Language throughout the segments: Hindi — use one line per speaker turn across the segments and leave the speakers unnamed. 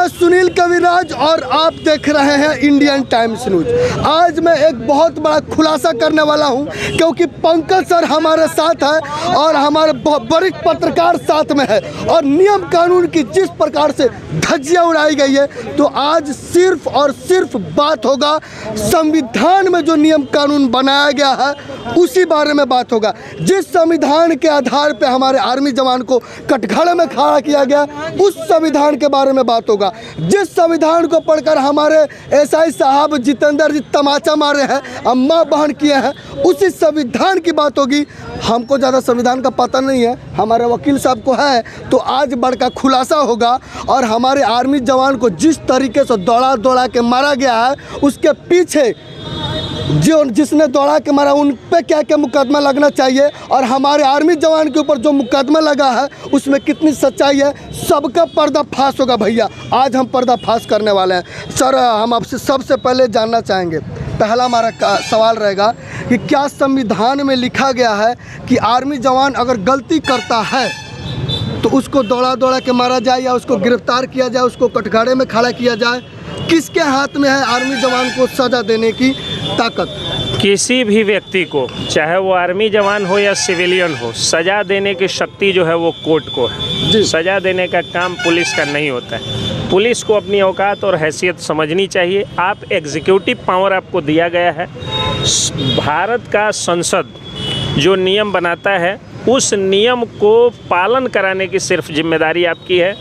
मैं सुनील कविराज और आप देख रहे हैं इंडियन टाइम्स न्यूज। आज मैं एक बहुत बड़ा खुलासा करने वाला हूं क्योंकि पंकज सर हमारे साथ है और हमारे वरिष्ठ पत्रकार साथ में है और नियम कानून की जिस प्रकार से धज्जियां उड़ाई गई है, तो आज सिर्फ और सिर्फ बात होगा संविधान में जो नियम कानून बनाया गया है उसी बारे में बात होगा। जिस संविधान के आधार पर हमारे आर्मी जवान को कटघरे में खड़ा किया गया उस संविधान के बारे में बात होगा। जिस संविधान को पढ़कर हमारे एसआई साहब जितेंद्र जी तमाचा मारे हैं, अम्मा बहन किए हैं, उसी संविधान की बात होगी। हमको ज़्यादा संविधान का पता नहीं है, हमारे वकील साहब को है, तो आज बड़का खुलासा होगा और हमारे आर्मी जवान को जिस तरीके से दौड़ा दौड़ा के मारा गया है उसके पीछे जिसने दौड़ा के मारा उन पे क्या क्या मुकदमा लगना चाहिए और हमारे आर्मी जवान के ऊपर जो मुकदमा लगा है उसमें कितनी सच्चाई है, सबका पर्दाफाश होगा। भैया आज हम पर्दाफाश करने वाले हैं। सर हम आपसे सबसे पहले जानना चाहेंगे, पहला हमारा सवाल रहेगा कि क्या संविधान में लिखा गया है कि आर्मी जवान अगर गलती करता है तो उसको दौड़ा दौड़ा के मारा जाए या उसको गिरफ्तार किया जाए, उसको कटघरे में खड़ा किया जाए? किसके हाथ में है आर्मी जवान को सजा देने की ताकत?
किसी भी व्यक्ति को, चाहे वो आर्मी जवान हो या सिविलियन हो, सजा देने की शक्ति जो है वो कोर्ट को है। सजा देने का काम पुलिस का नहीं होता है। पुलिस को अपनी औकात और हैसियत समझनी चाहिए। आप एग्जीक्यूटिव पावर आपको दिया गया है। भारत का संसद जो नियम बनाता है उस नियम को पालन कराने की सिर्फ जिम्मेदारी आपकी है।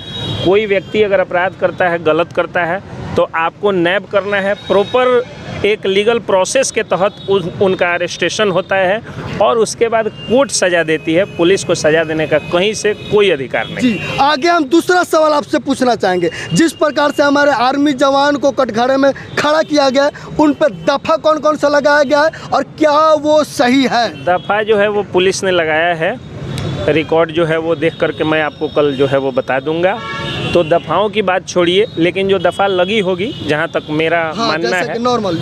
कोई व्यक्ति अगर अपराध करता है, गलत करता है, तो आपको नैब करना है। प्रॉपर एक लीगल प्रोसेस के तहत उनका अरेस्टेशन होता है और उसके बाद कोर्ट सज़ा देती है। पुलिस को सज़ा देने का कहीं से कोई अधिकार नहीं।
जी आगे हम दूसरा सवाल आपसे पूछना चाहेंगे। जिस प्रकार से हमारे आर्मी जवान को कटघरे में खड़ा किया गया, उन पर दफ़ा कौन कौन सा लगाया गया है और क्या वो सही है?
दफ़ा जो है वो पुलिस ने लगाया है। रिकॉर्ड जो है वो देख करके मैं आपको कल जो है वो बता दूंगा। तो दफ़ाओं की बात छोड़िए, लेकिन जो दफ़ा लगी होगी, जहां तक मेरा मानना है,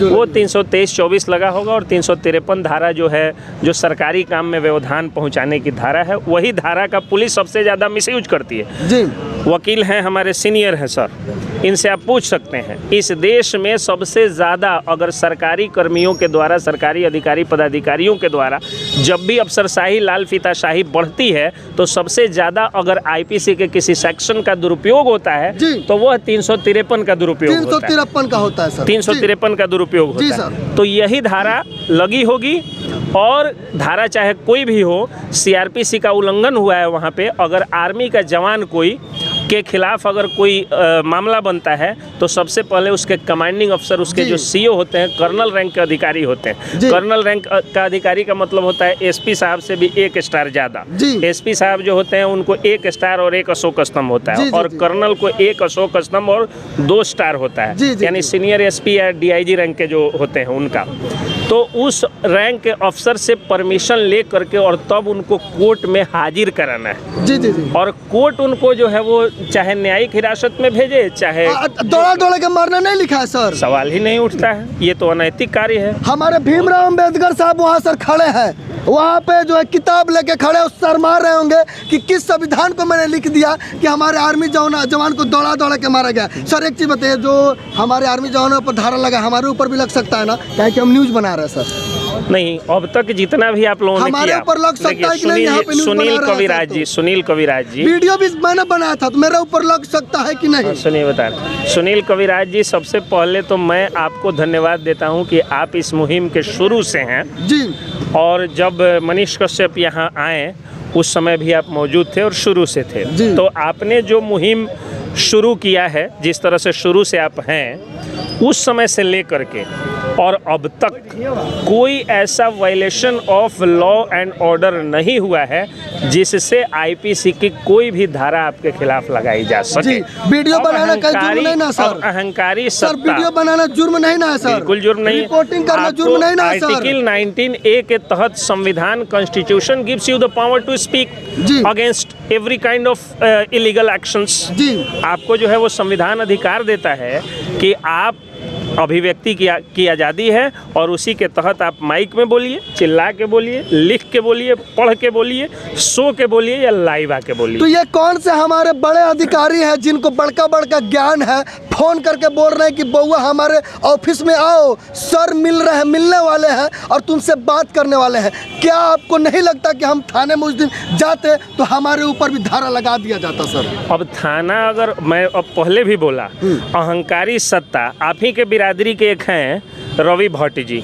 वो 323-24 लगा होगा और 353 धारा जो है, जो सरकारी काम में व्यवधान पहुंचाने की धारा है, वही धारा का पुलिस सबसे ज़्यादा मिसयूज करती है। जी वकील हैं हमारे, सीनियर हैं सर, इनसे आप पूछ सकते हैं। इस देश में सबसे ज़्यादा अगर सरकारी कर्मियों के द्वारा, सरकारी अधिकारी पदाधिकारियों के द्वारा जब भी अफसरशाही लाल फीताशाही बढ़ती है तो सबसे ज़्यादा अगर आईपीसी के किसी सेक्शन का दुरुपयोग होता है तो वह 353 का दुरुपयोग होता है।
353 का होता है सर।
353 का दुरुपयोग होता है। तो यही धारा लगी होगी और धारा चाहे कोई भी हो, सीआरपीसी का उल्लंघन हुआ है वहाँ पे। अगर आर्मी का जवान कोई के खिलाफ अगर कोई मामला बनता है तो सबसे पहले उसके कमांडिंग अफसर, उसके जो सीओ होते हैं, कर्नल रैंक के अधिकारी होते हैं। कर्नल रैंक का अधिकारी का मतलब होता है एसपी साहब से भी 1 स्टार ज़्यादा। एसपी साहब जो होते हैं उनको 1 स्टार और 1 अशोक स्तंभ होता है और कर्नल को 1 अशोक स्तंभ और 2 स्टार होता है, यानी सीनियर एसपी या डीआईजी रैंक के जो होते हैं उनका। तो उस रैंक के अफसर से परमिशन ले करके और तब उनको कोर्ट में हाजिर कराना है। और कोर्ट उनको जो है वो चाहे न्यायिक हिरासत में भेजे, चाहे
दौड़ा दौड़ा के मारना नहीं लिखा है सर,
सवाल ही नहीं उठता है। ये तो अनैतिक कार्य है। हमारे
भीमराव अंबेडकर साहब वहाँ सर खड़े हैं, वहाँ पे जो है किताब लेके खड़े, उस सर मार रहे होंगे कि किस संविधान को मैंने लिख दिया कि हमारे आर्मी जवान को दौड़ा दौड़ा के मारा गया। सर एक चीज़ बताइए, जो हमारे आर्मी जवानों पर धारा लगा हमारे ऊपर भी लग सकता है ना, क्या कि हम न्यूज़ बना रहे हैं सर?
नहीं, अब तक जितना भी आप लोगों ने किया,
ऊपर लग सकता है कि नहीं? यहाँ पे
सुनील कविराज जी
वीडियो भी मैंने बनाया था, तो मेरे ऊपर लग सकता है कि नहीं?
सुनिए बता रहे सुनील कविराज जी, सबसे पहले तो मैं आपको धन्यवाद देता हूँ कि आप इस मुहिम के शुरू से हैं जी। और जब मनीष कश्यप यहाँ आए उस समय भी आप मौजूद थे और शुरू से थे। तो आपने जो मुहिम शुरू किया है, जिस तरह से शुरू से आप हैं, उस समय से लेकर के और अब तक कोई ऐसा violation of law and order नहीं हुआ है जिससे आईपीसी की कोई भी धारा आपके खिलाफ लगाई जा सके।
वीडियो बनाना कोई जुर्म नहीं ना सर?
अहंकारी
सर, वीडियो बनाना जुर्म नहीं ना सर?
बिल्कुल जुर्म नहीं।
रिपोर्टिंग करना जुर्म नहीं ना सर?
आर्टिकल 19A के तहत संविधान, constitution gives you the power to speak against every kind of illegal actions. आपको जो है वो संविधान अधिकार देता है कि आप अभिव्यक्ति की आज़ादी है और उसी के तहत आप माइक में बोलिए, चिल्ला के बोलिए, लिख के बोलिए, पढ़ के बोलिए, सो के बोलिए या लाइव आके बोलिए।
तो ये कौन से हमारे बड़े अधिकारी हैं जिनको बड़का बड़का ज्ञान है, फोन करके बोल रहे हैं कि बउआ हमारे ऑफिस में आओ, सर मिलने वाले हैं और तुमसे बात करने वाले हैं। क्या आपको नहीं लगता कि हम थाने में उस दिन जाते तो हमारे ऊपर भी धारा लगा दिया जाता सर?
अब थाना, अगर मैं अब पहले भी बोला, अहंकारी सत्ता, आप ही के बिरादरी के एक हैं रवि भट्ट जी,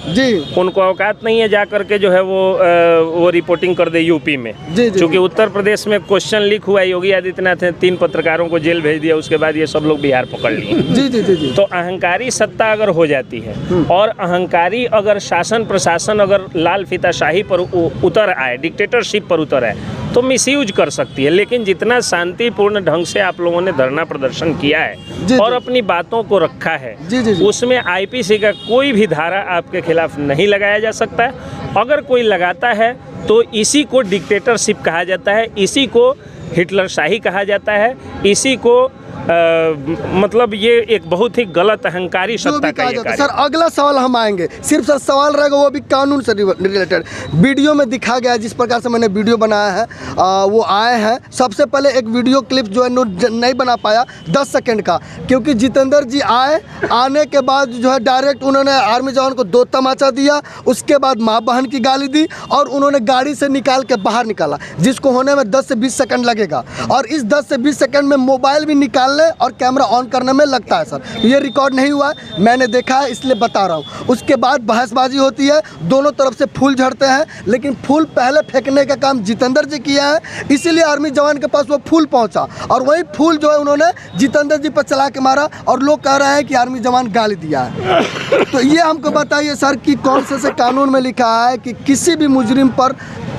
उनको औकात नहीं है जा करके जो है वो रिपोर्टिंग कर दे यूपी में। क्योंकि उत्तर प्रदेश में क्वेश्चन लीक हुआ, योगी आदित्यनाथ ने 3 पत्रकारों को जेल भेज दिया, उसके बाद ये सब लोग बिहार पकड़ लिए। तो अहंकारी सत्ता अगर हो जाती है और अहंकारी अगर शासन प्रशासन अगर लाल फीताशाही पर उतर आए, डिक्टेटरशिप पर उतर आए, तो मिसयूज कर सकती है। लेकिन जितना शांतिपूर्ण ढंग से आप लोगों ने धरना प्रदर्शन किया है और अपनी बातों को रखा है, उसमें आईपीसी का कोई भी धारा आपके खिलाफ नहीं लगाया जा सकता है। अगर कोई लगाता है तो इसी को डिक्टेटरशिप कहा जाता है, इसी को हिटलरशाही कहा जाता है, इसी को मतलब ये एक बहुत ही गलत अहंकारी सत्ता का ये कार्य।
सर अगला सवाल हम आएंगे, सिर्फ सर सवाल रहेगा वो भी कानून से रिलेटेड। वीडियो में दिखा गया, जिस प्रकार से मैंने वीडियो बनाया है वो आए हैं। सबसे पहले एक वीडियो क्लिप जो है नहीं बना पाया 10 सेकंड का, क्योंकि जितेंद्र जी आने के बाद जो है डायरेक्ट उन्होंने आर्मी जवान को 2 तमाचा दिया, उसके बाद माँ बहन की गाली दी और उन्होंने गाड़ी से निकाल के बाहर निकाला, जिसको होने में 10 से 20 सेकंड लगेगा। और इस 10 से 20 सेकंड में मोबाइल भी निकालने और कैमरा ऑन करने में लगता है सर। ये रिकॉर्ड नहीं हुआ, मैंने देखा है इसलिए बता रहा हूँ। उसके बाद बहसबाजी होती है, दोनों तरफ से फूल झड़ते हैं, लेकिन फूल पहले फेंकने का काम जितेंद्र जी किया है, इसीलिए आर्मी जवान के पास वो फूल पहुंचा और वही फूल जो है उन्होंने जितेंद्र जी पर चला के मारा और लोग कह रहे हैं कि आर्मी जवान गाली दिया है। तो ये हमको बताइए सर कि कौन से कानून में लिखा है कि किसी भी मुजरिम पर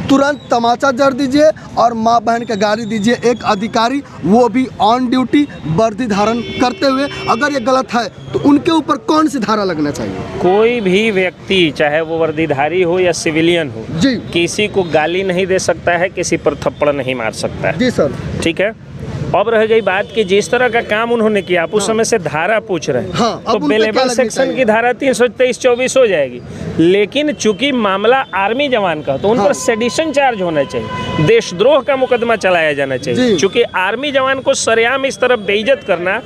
तुरंत तमाचा जड़ दीजिए और माँ बहन का गाली दीजिए, एक अधिकारी वो भी ऑन ड्यूटी वर्दी धारण करते हुए। अगर ये गलत है तो उनके ऊपर कौन सी धारा लगना चाहिए?
कोई भी व्यक्ति चाहे वो वर्दीधारी हो या सिविलियन हो
जी,
किसी को गाली नहीं दे सकता है, किसी पर थप्पड़ नहीं मार सकता है।
जी सर, ठीक है।
अब रह गई बात कि जिस तरह का काम उन्होंने किया, आप उस समय से धारा पूछ रहे हैं, तो बेलेबल सेक्शन की धारा 323-24 हो जाएगी। लेकिन चूंकि मामला आर्मी जवान का, तो उन पर सेडिशन चार्ज होना चाहिए, देशद्रोह का मुकदमा चलाया जाना चाहिए। चूंकि आर्मी जवान को सरेआम इस तरह बेइज्जत करना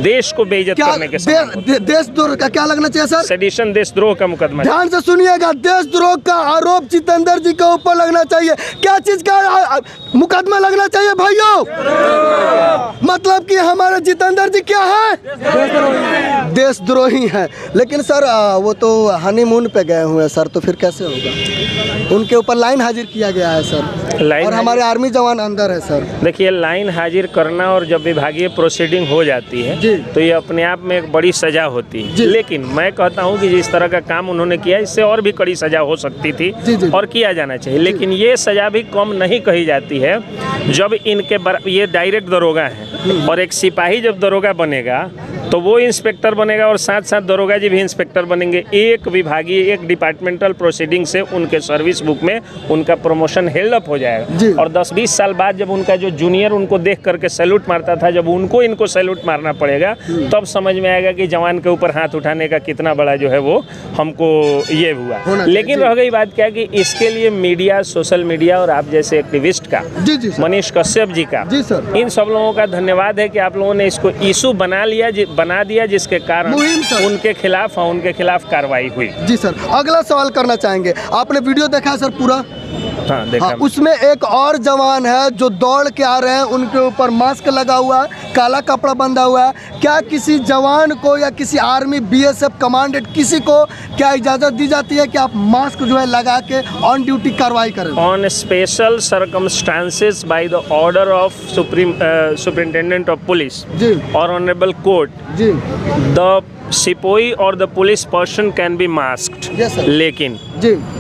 देश को बेइज्जत करने के समान।
देशद्रोह का क्या लगना चाहिए सर?
सेडिशन, देशद्रोह का मुकदमा।
ध्यान से सुनिएगा, देशद्रोह का आरोप जितेंद्र जी के ऊपर लगना चाहिए। क्या चीज का मुकदमा लगना चाहिए भाइयों? मतलब कि हमारे जितेंद्र जी क्या है? देशद्रोही हैं। लेकिन सर वो तो हनीमून पे गए हुए हैं सर, तो फिर कैसे होगा? उनके ऊपर लाइन हाजिर किया गया है सर, और हमारे आर्मी जवान अंदर है सर।
देखिए, लाइन हाजिर करना और जब विभागीय प्रोसीडिंग हो जाती है तो ये अपने आप में एक बड़ी सजा होती है। लेकिन मैं कहता हूँ कि जिस तरह का काम उन्होंने किया, इससे और भी कड़ी सजा हो सकती थी और किया जाना चाहिए। लेकिन ये सजा भी कम नहीं कही जाती है। जब इनके ये डायरेक्ट दरोगा है और एक सिपाही जब दरोगा बनेगा तो वो इंस्पेक्टर बनेगा और साथ साथ दरोगा जी भी इंस्पेक्टर बनेंगे। एक विभागीय, एक डिपार्टमेंटल प्रोसीडिंग से उनके सर्विस बुक में उनका प्रमोशन हेल्ड अप हो जाएगा। और 10-20 साल बाद जब उनका जो जूनियर उनको देख करके सैल्यूट मारता था, जब उनको इनको सैल्यूट मारना पड़ेगा, तब समझ में आएगा कि जवान के ऊपर हाथ उठाने का कितना बड़ा जो है वो हमको ये हुआ। लेकिन रह गई बात क्या कि इसके लिए मीडिया, सोशल मीडिया और आप जैसे एक्टिविस्ट का, मनीष कश्यप जी का, इन सब लोगों का धन्यवाद है कि आप लोगों ने इसको इशू बना दिया, जिसके कारण उनके खिलाफ कार्रवाई हुई।
जी सर, अगला सवाल करना चाहेंगे। आपने वीडियो देखा है सर पूरा?
हाँ, देखा।
उसमें एक और जवान है जो दौड़ के आ रहे हैं, उनके ऊपर मास्क लगा हुआ है, काला कपड़ा बंधा हुआ है। क्या किसी जवान को या किसी आर्मी, बीएसएफ कमांडेंट, किसी को क्या इजाज़त दी जाती है कि आप मास्क जो है लगा के ऑन ड्यूटी कार्रवाई करें?
On special circumstances by the order of superintendent of police और ऑनरेबल कोर्ट, द सिपोई और the police person can be masked.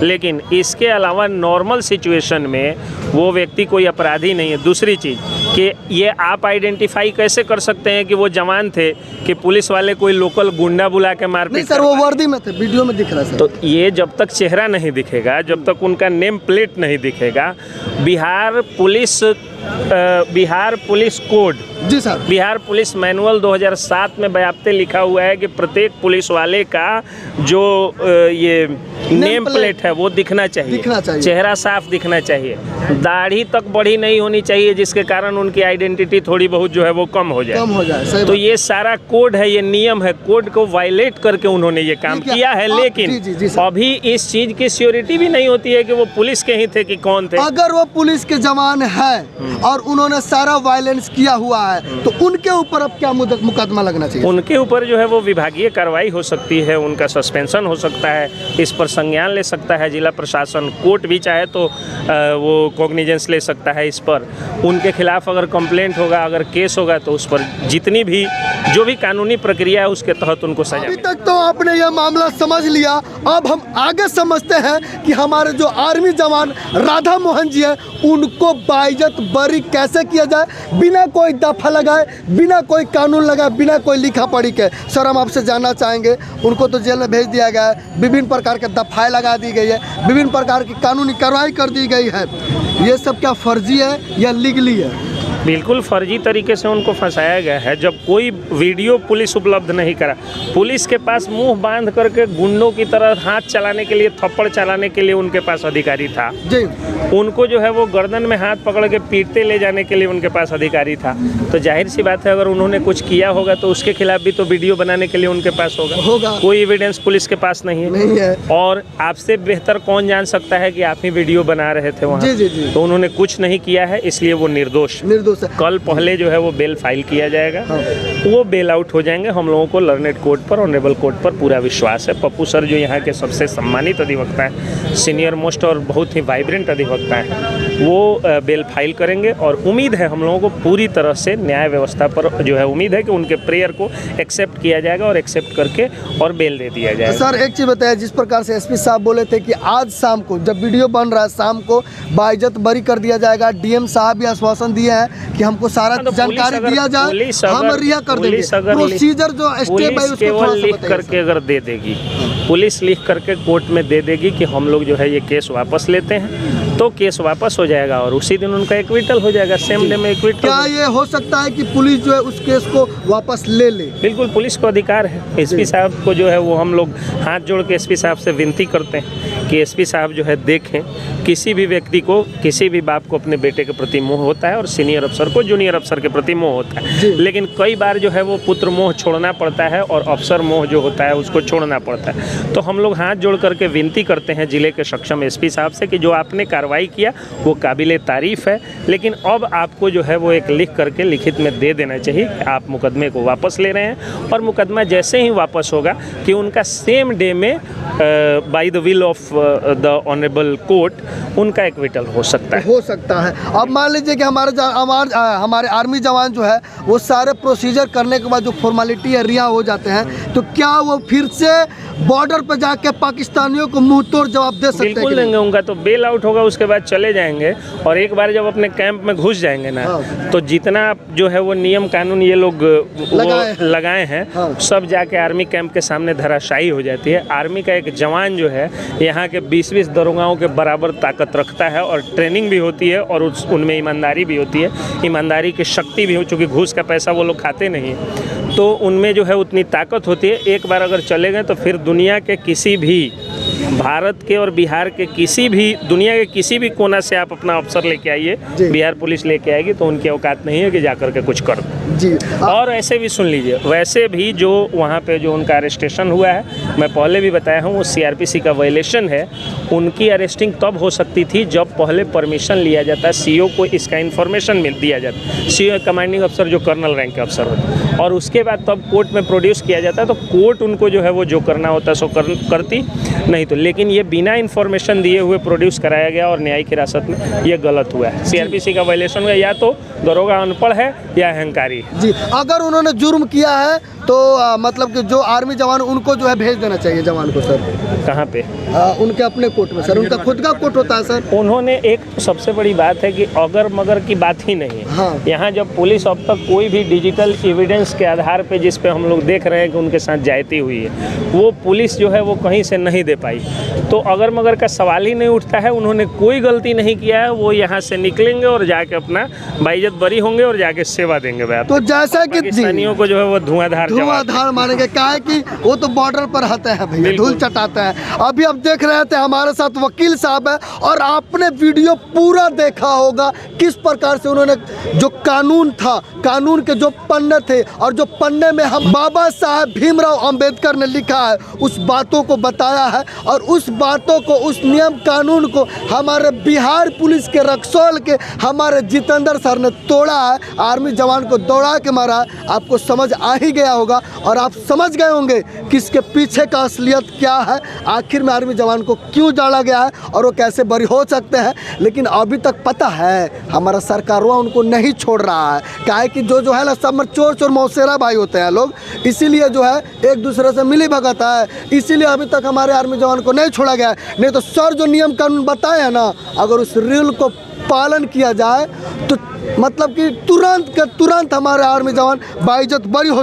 लेकिन इसके अलावा नॉर्मल सिचुएशन में वो व्यक्ति कोई अपराधी नहीं है। दूसरी चीज़ कि ये आप आइडेंटिफाई कैसे कर सकते हैं कि वो जवान थे कि पुलिस वाले कोई लोकल गुंडा बुला के मारपीट?
नहीं सर, वो वर्दी में थे, वीडियो में दिख रहा है।
तो ये जब तक चेहरा नहीं दिखेगा, जब तक उनका नेम प्लेट नहीं दिखेगा, Bihar police Bihar police code,
जी सर,
बिहार पुलिस मैनुअल 2007 में बयाप्ते लिखा हुआ है कि प्रत्येक पुलिस वाले का जो ये नेम प्लेट है वो दिखना चाहिए, चेहरा साफ दिखना चाहिए, दाढ़ी तक बड़ी नहीं होनी चाहिए जिसके कारण उनकी आइडेंटिटी थोड़ी बहुत जो है वो कम हो जाए। तो ये सारा कोड है, ये नियम है, कोड को वायलेट करके उन्होंने ये काम किया है। लेकिन अभी इस चीज की श्योरिटी भी नहीं होती है कि वो पुलिस के ही थे कि कौन थे।
अगर वो पुलिस के जवान है और उन्होंने सारा वायलेंस किया हुआ है तो उनके ऊपर अब क्या मुकदमा लगना चाहिए? उनके
ऊपर जो है वो विभागीय कार्रवाई हो सकती है, उनका सस्पेंशन हो सकता है, इस पर संज्ञान ले सकता है जिला प्रशासन, कोर्ट भी चाहे तो वो कॉग्निजेंस ले सकता है इस पर। उनके खिलाफ अगर कंप्लेंट होगा, अगर केस होगा तो उस पर जितनी भी जो भी कानूनी प्रक्रिया है उसके तहत उनको सजा।
अभी तक तो आपने यह मामला समझ लिया, अब हम आगे समझते हैं कि हमारे जो आर्मी जवान राधा मोहन जी हैं उनको बाइज्जत बरी कैसे किया जाए, बिना कोई दफा लगाए, बिना कोई कानून लगाए, बिना कोई लिखा पढ़ी के। सर हम आपसे जानना चाहेंगे, उनको तो जेल में भेज दिया गया है, विभिन्न प्रकार के दफाएं लगा दी गई है, विभिन्न प्रकार की कानूनी कार्रवाई कर दी गई है, ये सब क्या फर्जी है या लीगली है?
बिल्कुल फर्जी तरीके से उनको फंसाया गया है। जब कोई वीडियो पुलिस उपलब्ध नहीं करा, पुलिस के पास मुंह बांध करके गुंडों की तरह हाथ चलाने के लिए, थप्पड़ चलाने के लिए उनके पास अधिकारी था जी। उनको जो है वो गर्दन में हाथ पकड़ के पीटते ले जाने के लिए उनके पास अधिकारी था। तो जाहिर सी बात है अगर उन्होंने कुछ किया होगा तो उसके खिलाफ भी तो वीडियो बनाने के लिए उनके पास होगा। कोई एविडेंस पुलिस के पास नहीं है। और आपसे बेहतर कौन जान सकता है कि आप ही वीडियो बना रहे थे वहाँ। तो उन्होंने कुछ नहीं किया है, इसलिए वो निर्दोष। कल पहले जो है वो बेल फाइल किया जाएगा, वो बेल आउट हो जाएंगे। हम लोगों को लर्नेड कोर्ट पर, ऑनरेबल कोर्ट पर पूरा विश्वास है। पप्पू सर जो यहाँ के सबसे सम्मानित अधिवक्ता है, सीनियर मोस्ट और बहुत ही वाइब्रेंट अधिवक्ता है, वो बेल फाइल करेंगे। और उम्मीद है हम लोगों को पूरी तरह से न्याय व्यवस्था पर जो है उम्मीद है कि उनके प्रेयर को एक्सेप्ट किया जाएगा और एक्सेप्ट करके और बेल दे दिया जाएगा।
सर एक चीज़ बताया, जिस प्रकार से एसपी साहब बोले थे कि आज शाम को जब वीडियो बन रहा है शाम को बाइज्जत बरी कर दिया जाएगा, डीएम साहब भी आश्वासन दिए हैं कि हमको सारा जानकारी दिया जाए, हम रिहा कर देंगे। प्रोसीजर जो स्टेप है उसको थोड़ा सा
लिख करके अगर दे देगी, पुलिस लिख करके कोर्ट में दे देगी कि हम लोग जो है ये केस वापस लेते हैं, तो केस वापस हो जाएगा और उसी दिन उनका एक्विटल हो जाएगा, सेम डे में एक्विटल।
क्या ये हो सकता है कि पुलिस जो है उस केस को वापस ले ले?
बिल्कुल, पुलिस को अधिकार है। एसपी साहब को जो है वो हम लोग हाथ जोड़ के एसपी साहब से विनती करते हैं कि एसपी साहब जो है देखें, किसी भी व्यक्ति को, किसी भी बाप को अपने बेटे के प्रति मोह होता है और सीनियर अफसर को जूनियर अफसर के प्रति मोह होता है, लेकिन कई बार जो है वो पुत्र मोह छोड़ना पड़ता है और अफसर मोह जो होता है उसको छोड़ना पड़ता है। तो हम लोग हाथ जोड़ करके विनती करते हैं जिले के सक्षम एसपी साहब से कि जो आपने कार्रवाई किया वो काबिले तारीफ़ है, लेकिन अब आपको जो है वो एक लिख करके लिखित में दे देना चाहिए कि आप मुकदमे को वापस ले रहे हैं। और मुकदमा जैसे ही वापस होगा कि उनका सेम डे में by the will of the honourable court उनका एक्विटल हो सकता है।
अब मान लीजिए कि हमारे आर्मी जवान जो है वो सारे प्रोसीजर करने के बाद जो फॉर्मेलिटी है रिहा हो जाते हैं, तो क्या वो फिर से बॉर्डर पर जाके पाकिस्तानियों को मुंह तोड़ जवाब दे सकते हैं?
बिल्कुल देंगे। उनका तो बेल आउट होगा, उसके बाद चले जाएंगे और एक बार जब अपने कैंप में घुस जाएंगे ना, तो जितना जो है वो नियम कानून ये लोग लगाए हैं सब जाके आर्मी कैंप के सामने धराशायी हो जाती है। आर्मी का एक जवान जो है यहाँ के 20-20 दरोगाओं के बराबर ताकत रखता है और ट्रेनिंग भी होती है और उनमें ईमानदारी भी होती है, ईमानदारी की शक्ति भी हो, चूँकि घूस का पैसा वो लोग खाते नहीं, तो उनमें जो है उतनी ताकत होती है। एक बार अगर चले गए तो फिर दुनिया के किसी भी, भारत के और बिहार के किसी भी, दुनिया के किसी भी कोना से आप अपना अफसर लेके आइए, बिहार पुलिस लेके आएगी तो उनकी औकात नहीं है कि जाकर के कुछ कर जी। और ऐसे भी सुन लीजिए, वैसे भी जो वहाँ पे जो उनका अरेस्टेशन हुआ है, मैं पहले भी बताया हूँ, वो सीआरपीसी का वायलेशन है। उनकी अरेस्टिंग तब हो सकती थी जब पहले परमिशन लिया जाता, सीओ को इसका इन्फॉर्मेशन दिया जाता, सीओ कमांडिंग अफसर जो कर्नल रैंक के अफसर होते, और उसके बाद तब कोर्ट में प्रोड्यूस किया जाता, तो कोर्ट उनको जो है वो जो करना होता सो करती नहीं तो। लेकिन ये बिना इन्फॉर्मेशन दिए हुए प्रोड्यूस कराया गया और न्यायिक हिरासत में ये गलत हुआ है। सीआरपीसी का वायलेशन हुआ, या तो दरोगा अनपढ़ है या अहंकारी है।
जी, अगर उन्होंने जुर्म किया है तो मतलब कि जो आर्मी जवान उनको जो है भेज देना चाहिए जवान को सर।
कहाँ पे?
उनके अपने कोर्ट में सर, उनका खुद का कोर्ट होता है सर।
उन्होंने एक सबसे बड़ी बात है कि अगर मगर की बात ही नहीं है।
हाँ।
यहाँ जब पुलिस अब तक कोई भी डिजिटल एविडेंस के आधार पे जिस पे हम लोग देख रहे हैं कि उनके साथ जायती हुई है, वो पुलिस जो है वो कहीं से नहीं दे पाई, तो अगर मगर का सवाल ही नहीं उठता है। उन्होंने कोई गलती नहीं किया है, वो यहाँ से निकलेंगे और जाके अपना बाइज्जत बरी होंगे और जाके सेवा देंगे।
तो जैसा कि
पाकिस्तानियों को जो है वो धुआंधार
मारेंगे, क्या है कि वो तो बॉर्डर पर रहते हैं भैया, धूल चटाते हैं। अभी आप देख रहे थे हमारे साथ वकील साहब है, और आपने वीडियो पूरा देखा होगा किस प्रकार से उन्होंने जो कानून था, कानून के जो पन्ने थे और जो पन्ने में हम बाबा साहब भीमराव अंबेडकर ने लिखा है उस बातों को बताया है, और उस बातों को, उस नियम कानून को हमारे बिहार पुलिस के रक्सौल के हमारे जितेंद्र सर ने तोड़ा है। आर्मी जवान को दौड़ा के मारा है। आपको समझ आ ही गया होगा और आप समझ गए होंगे कि इसके पीछे का असलियत क्या है, आखिर में आर्मी जवान को क्यों डाला गया है और वो कैसे बरी हो सकते हैं। लेकिन अभी तक पता है हमारा सरकारवा उनको नहीं छोड़ रहा है, क्या है कि जो है ना सब में चोर चोर मौसेरा भाई होते हैं लोग, इसीलिए जो है एक दूसरे से मिली भगत है, इसीलिए अभी तक हमारे आर्मी जवान को नहीं छोड़ा गया है। नहीं तो सर जो नियम कानून बताए हैं ना, अगर उस रूल को पालन किया जाए तो मतलब कि तुरंत हमारे आर्मी जवान बाइज्जत बरी हो